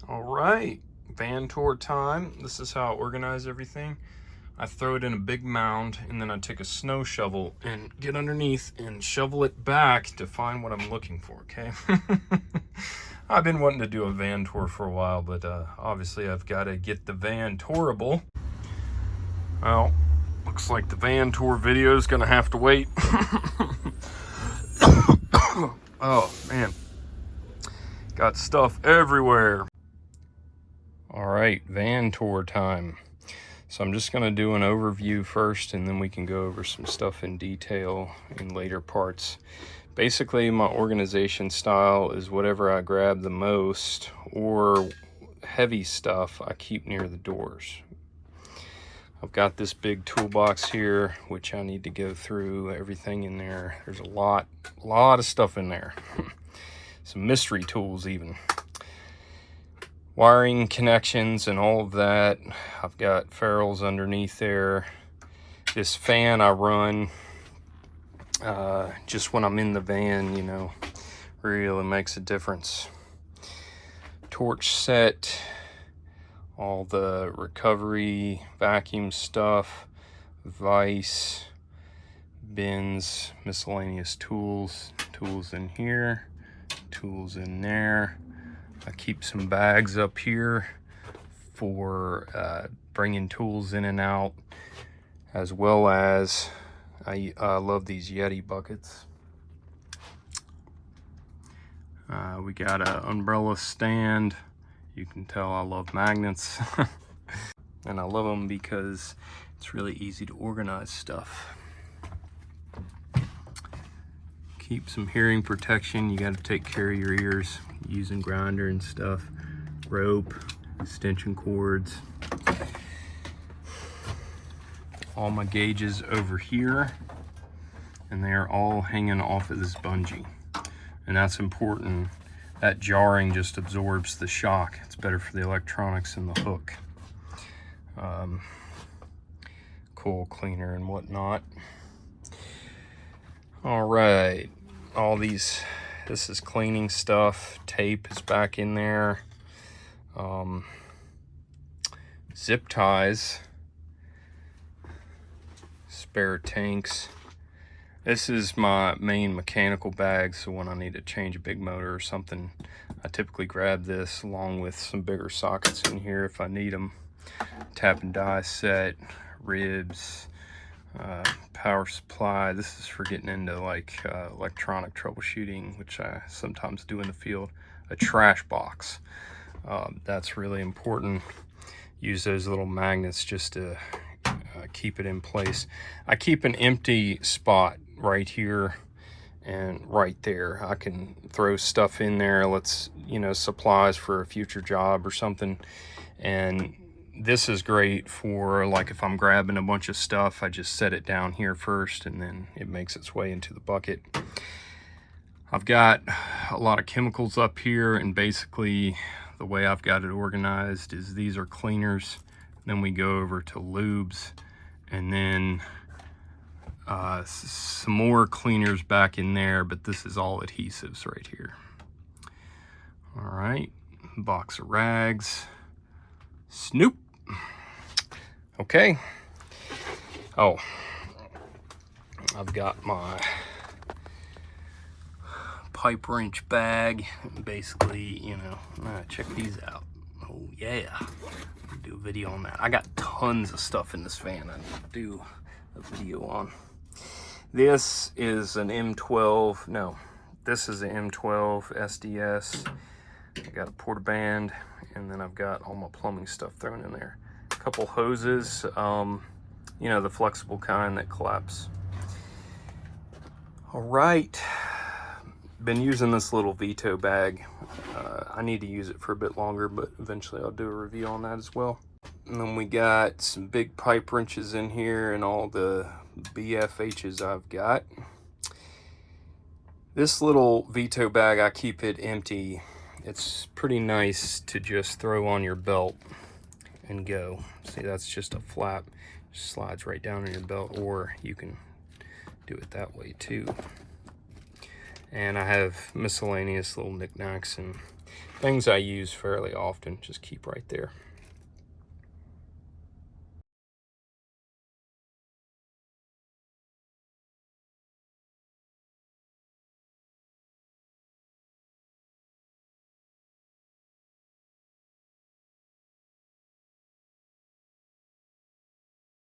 All right, van tour time. This is how I organize everything. I throw it in a big mound, and then I take a snow shovel and get underneath and shovel it back to find what I'm looking for, okay? I've been wanting to do a van tour for a while, but obviously I've got to get the van tourable. Well, looks like the van tour video is going to have to wait. Oh, man. Got stuff everywhere. All right, van tour time. So I'm just going to do an overview first, and then we can go over some stuff in detail in later parts. Basically, my organization style is whatever I grab the most or heavy stuff I keep near the doors. I've got this big toolbox here, which I need to go through everything in there. There's a lot of stuff in there. Some mystery tools even. Wiring connections and all of that. I've got ferrules underneath there. This fan I run just when I'm in the van, you know, really makes a difference. Torch set, all the recovery vacuum stuff, vise, bins, miscellaneous tools in here, tools in there. I keep some bags up here for bringing tools in and out, as well as I love these Yeti buckets. We got an umbrella stand. You can tell I love magnets. And I love them because it's really easy to organize stuff. Keep some hearing protection. You got to take care of your ears using grinder and stuff. Rope, extension cords. All my gauges over here, and they are all hanging off of this bungee, and that's important. That jarring just absorbs the shock. It's better for the electronics and the hook. Coil cleaner and whatnot. All right, this is cleaning stuff. Tape is back in there. Zip ties, spare tanks. This is my main mechanical bag, so when I need to change a big motor or something, I typically grab this along with some bigger sockets in here if I need them. Tap and die set, ribs, power supply. This is for getting into like electronic troubleshooting, which I sometimes do in the field. A trash box. That's really important. Use those little magnets just to keep it in place. I keep an empty spot right here and right there. I can throw stuff in there, supplies for a future job or something. And this is great for, like, if I'm grabbing a bunch of stuff, I just set it down here first and then it makes its way into the bucket. I've got a lot of chemicals up here, and basically the way I've got it organized is these are cleaners, then we go over to lubes, and then some more cleaners back in there, but this is all adhesives right here. All right, box of rags, Snoop. Okay. Oh, I've got my pipe wrench bag. Basically, you know, check these out. Oh yeah, I'll do a video on that. I got tons of stuff in this van I'll do a video on. This is an M12, no, this is an M12 SDS. I got a porta band, and then I've got all my plumbing stuff thrown in there. A couple hoses, you know, the flexible kind that collapse. All right, been using this little Veto bag. I need to use it for a bit longer, but eventually I'll do a review on that as well. And then we got some big pipe wrenches in here and all the BFHs I've got. This little Veto bag, I keep it empty. It's pretty nice to just throw on your belt and go. See, that's just a flap. Just slides right down on your belt, or you can do it that way too. And I have miscellaneous little knickknacks and Things I use fairly often, just keep right there.